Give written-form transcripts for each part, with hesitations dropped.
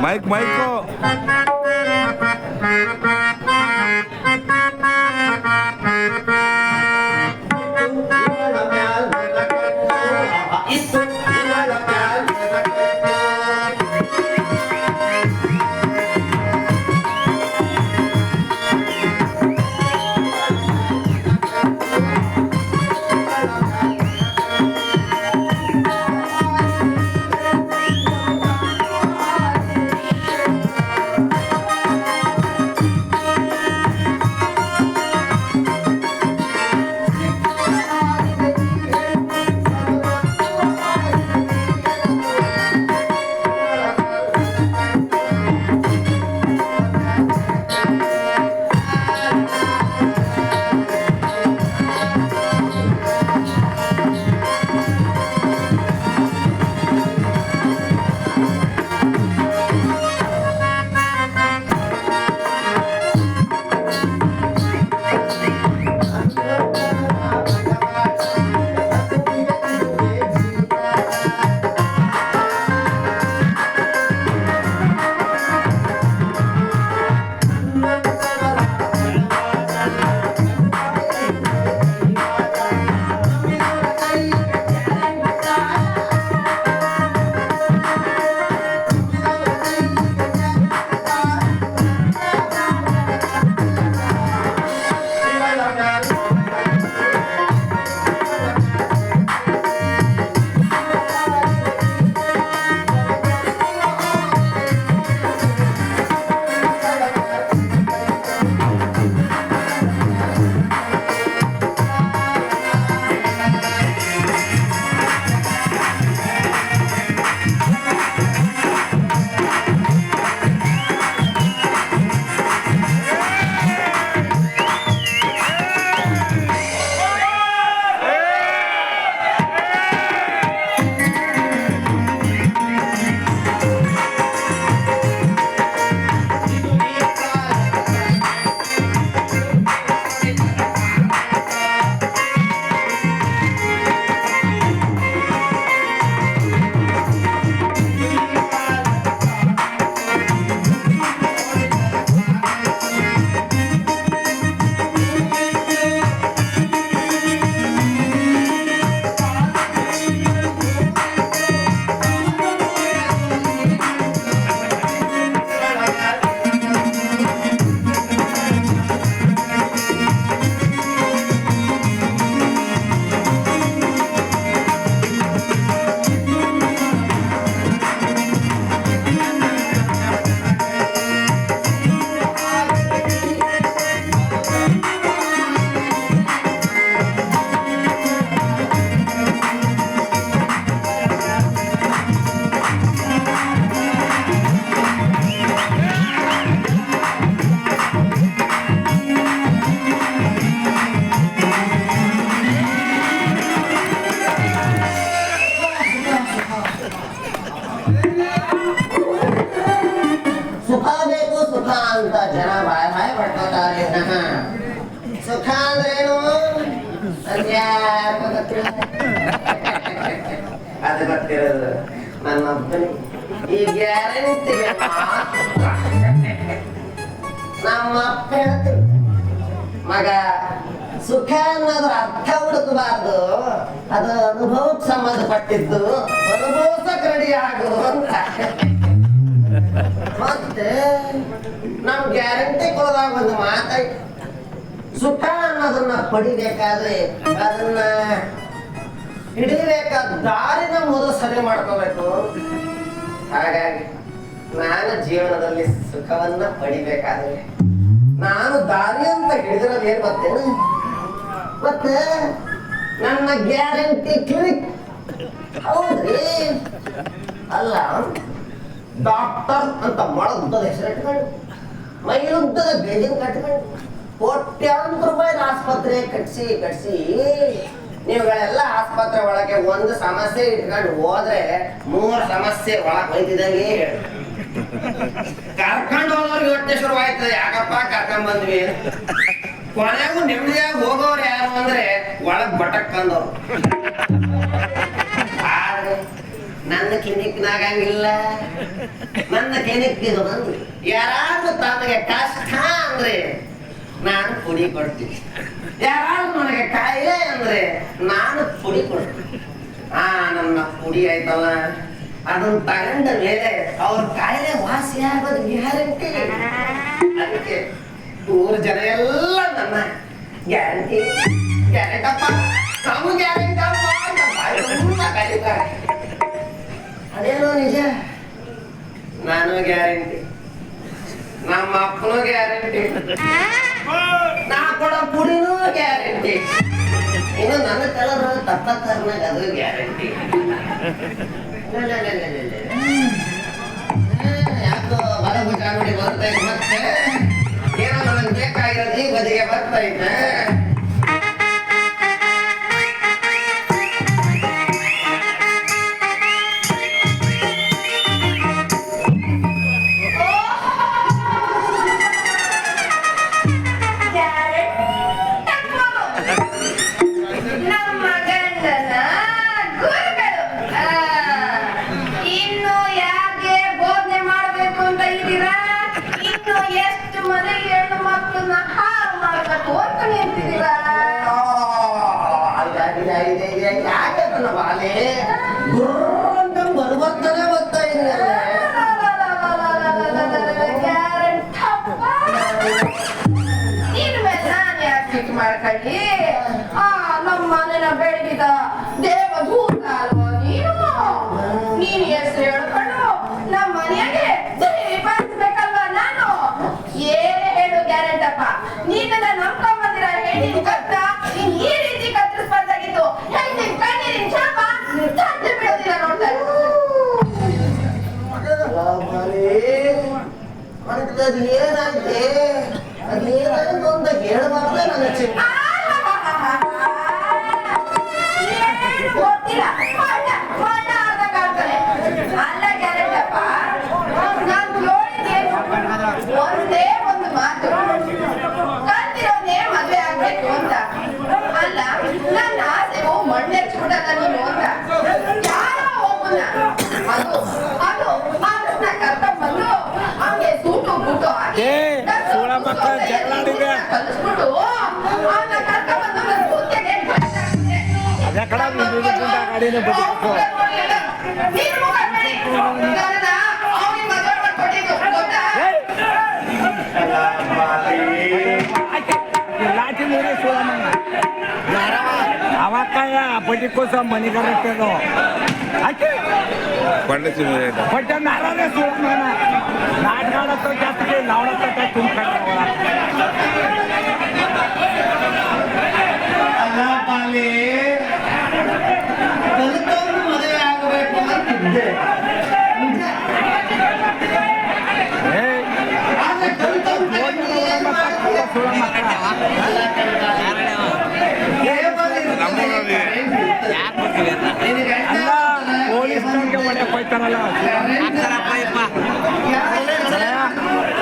Mic mike ಅಂತ ಜನ ಬಾಯ್ ಬಾಯ್ ಪಡ್ಕೋತಾರೆ. ಸುಖ ಅಂದ್ರೇನು ಅದು ಗೊತ್ತಿರೋದು ನನ್ನ ಈ ಗ್ಯಾರಂಟಿ ನಮ್ಮ ಅಪ್ಪ ಹೇಳ್ತೀನಿ, ಮಗ ಸುಖ ಅನ್ನೋದ್ರ ಅರ್ಥ ಹುಡುಕಬಾರ್ದು, ಅದು ಅನುಭವಕ್ಕೆ ಸಂಬಂಧಪಟ್ಟಿದ್ದು, ಅನುಭವಿಸಕ್ ರೆಡಿ ಆಗು ಅಂತ. ಮತ್ತೆ ನಮ್ ಗ್ಯಾರಂಟಿ ಕೊಡದಾಗ ಒಂದು ಮಾತಾಡಿ, ಸುಖ ಅನ್ನೋದನ್ನ ಪಡಿಬೇಕಾದ್ರೆ ಅದನ್ನ ಹಿಡಿಬೇಕಾದ ದಾರಿನ ಮೊದಲು ಸರಿ ಮಾಡ್ಕೋಬೇಕು. ಹಾಗಾಗಿ ನಾನು ಜೀವನದಲ್ಲಿ ಸುಖವನ್ನ ಪಡಿಬೇಕಾದ್ರೆ ನಾನು ದಾರಿ ಅಂತ ಹಿಡಿದಿರೋದು ಏನ್ ಗೊತ್ತೇನು? ಮತ್ತೆ ನನ್ನ ಗ್ಯಾರಂಟಿ ಕ್ಲಿನಿಕ್. ಹೌದ್ರಿ, ಅಲ್ಲ ಡಾಕ್ಟರ್ ಅಂತ ಮೊಳಗ್ದದ ಹೆಸರು ಇಟ್ಕೊಂಡು, ಮೈಲುದ್ದದ ಬೇಜಿನ ಕಟ್ಕೊಂಡು, ಕೋಟ್ಯಾಂತರ ರೂಪಾಯಿ ಆಸ್ಪತ್ರೆ ಕಟ್ಸಿ ನೀವುಗಳೆಲ್ಲ ಆಸ್ಪತ್ರೆ ಒಳಗೆ ಒಂದು ಸಮಸ್ಯೆ ಇಟ್ಕೊಂಡು ಹೋದ್ರೆ 3 ಸಮಸ್ಯೆ ಒಳಗೆ ಹೋಯ್ತಿದಂಗೆ ಹೇಳಿ ಕರ್ಕೊಂಡು ಹೋದವ್ರಿಗೆ ಹೊಟ್ಟೆ ಶುರುವಾಯ್ತದೆ. ಯಾಕಪ್ಪ ಕರ್ಕೊಂಡ್ ಬಂದ್ವಿ, ಕೊನೆಗೂ ನೆಮ್ಮದಿಯಾಗಿ ಹೋಗೋರು ಯಾರು ಅಂದ್ರೆ ಒಳಗ್ ಬಟಕ್ ಅಂದವ್ರು. ನನ್ನ ಕ್ಲಿನಿಕ್ನಾಗ ಹಂಗಿಲ್ಲ. ನನ್ನ ಕ್ಲಿನಿಕ್ ಬಂದು ಯಾರಾದ್ರೂ ತನಗೆ ಕಷ್ಟ ಅಂದ್ರೆ ನಾನು ಪುಡಿ ಕೊಡ್ತೀನಿ, ಯಾರಾದ್ರೂ ನನಗೆ ಕಾಯಿಲೆ ಅಂದ್ರೆ ನಾನು ಪುಡಿ ಕೊಡ್ತೀನಿ. ನನ್ನ ಪುಡಿ ಆಯ್ತಲ್ಲ, ಅದನ್ನ ತಗೊಂಡ ಮೇಲೆ ಅವ್ರ ಕಾಯಿಲೆ ವಾಸಿ ಆಗೋದು ಗ್ಯಾರಂಟಿ. ಅದಕ್ಕೆ ಊರ್ ಜನ ಎಲ್ಲ ನನ್ನ ಗ್ಯಾರಂಟಿ ಗ್ಯಾರಂಟಪ್ಪ, ನಾವು ಗ್ಯಾರಂಟಪ್ಪ ಅಂತ ಬಾಯಿ ತುಂಬ ಕರೀತಾರೆ. ಅದೇನೋ ನಿಜ, ನಾನು ಗ್ಯಾರಂಟಿ, ನಮ್ಮ ಅಪ್ಪನೂ ಗ್ಯಾರಂಟಿ, ನಾ ಕೊಡೋ ಪುಡಿನೂ ಗ್ಯಾರಂಟಿ, ಇನ್ನು ನನ್ನ ಕಲರ್ ತಪ್ಪತ್ತಾರ್ನಾಗ ಅದು ಗ್ಯಾರಂಟಿ. ಯಾಕೋ ಬಲ ಭುಜ ನೋಡಿ ಬರ್ತಾ ಇದೆ, ಮತ್ತೆ ಏನೋ ನನಗೆ ಬೇಕಾಗಿರೋದು ಈ ಬದಿಗೆ ಬರ್ತಾ ಇದ್ದೆ. ಬರುವಂತಾನೆ ಬರ್ತಾ ಇದ್ದೀರಲ್ಲ, ಮಾಡ್ಕೊಳ್ಳಿ. ನಮ್ಮ ಮನೆನ ಬೆಳಗಿದ ದೇವದೂತ ಅಲ್ವಾ ನೀನು? ನೀನ್ ಹೆಸರು ಹೇಳ್ಕೊಂಡು ನಮ್ಮ ಮನೆಯಾಗೆ ಬಯಸ್ಬೇಕಲ್ವಾ ನಾನು? ಏನೇ ಹೇಳು ಗ್ಯಾರಂಟಪ್ಪ, ನೀನನ್ನ ನಂಬ್ಕೊಂಬಂದಿರ ಹೆಣ್ಣಿನ ಕಷ್ಟ ನೀನ್ ಈ ರೀತಿ ಕತ್ತರಿಸಬಾರ್ದಾಗಿತ್ತು. ಹೆಣ್ಣಿನ ಕಣ್ಣೀರಿನ ಶಾಪ ಸಾಧ್ಯ ಬೀಳೋದಿಲ್ಲ ನೋಡ್ತಾ ಏನಾಯ್ತೆ, ಅದೇನಾಯ್ತು ಅಂತ ಹೇಳ್ಬಾರ್ದೆ ನನ್ನ ಚಿಕ್ಕ. ಗೊತ್ತಿಲ್ಲ, ಅಲ್ಲ ಗ್ಯಾರಂಟಪ್ಪ, ನಾನು ಹೇಳಿದ್ದೇನು ಒಂದೇ ಒಂದು ಮಾತು, ಕಲ್ತಿರೋನೇ ಮದುವೆ ಆಗ್ಬೇಕು ಅಂತ. ಅಲ್ಲ, ನನ್ನ ಆಸೆಗೂ ಮಣ್ಣೆಚ್ಚಿಬಿಡಲ್ಲ ನೀನು ಅಂತ ಯಾರೋ ಒಬ್ಬನ ಅದು ಅದು ಮನಸ್ನ ಕರ್ಕೊಂಡ್ಬಂದು ಹಂಗೆ ಸೂಟು ಬೂಟು ಹಾಕಿ ಕಲಿಸ್ಬಿಟ್ಟು ಅವನ್ನ ಕರ್ಕೊಂಡ್ಬಂದು ನನ್ನ ಕುತ್ತಿಗೆ ಅವಕಾಯ ಪಟ್ಟಿ ಕೋಸ ಮನಿಗಾರದು ಬಟ್ ನಾರೇ ಸೋಮನ ನಾಟಕ ಜಾಸ್ತಿ ನಾವಡತ್ತ ತುಂಬ್ಕೊಂಡು ಮದುವೆ ಆಗಬೇಕು ಅಂತಿದ್ದೆ. ಪೊಲೀಸ್ ಮನೆ ಹೋಯ್ತಾರಲ್ಲ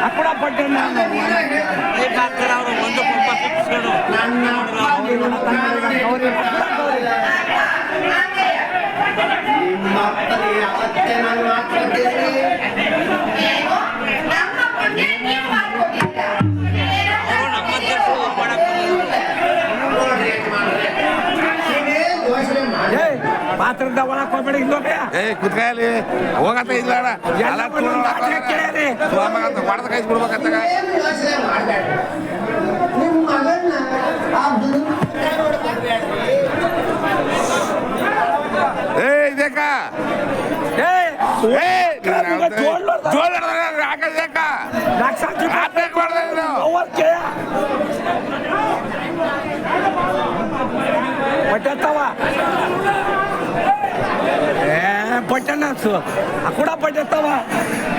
ಅಕ್ಕಡ ಪಟ್ಟೆ ನಾನು ಅವರು ಒಂದು ಅವತ್ತೇ ನಾನು ಮಾತಾಡ್ತೀನಿ. ಪಾತ್ರದ ಒಳಕ್ ಹೋಗ್ಬೇಡಿ ಕುತ್ಕಾಯಲ್ಲಿ ಹೋಗತ್ತ ಇಲ್ಲ ಹೊಡೆದ ಕೈ ಬಿಡ್ಬೇಕಂತ ನಿಮ್ಮ ಮಗನ್ನ ಇದಕ್ಕ ಪಟ್ಟತ್ತವ ಪಟ್ಟಣ ಕೂಡ ಪಟ್ಟತ್ತವ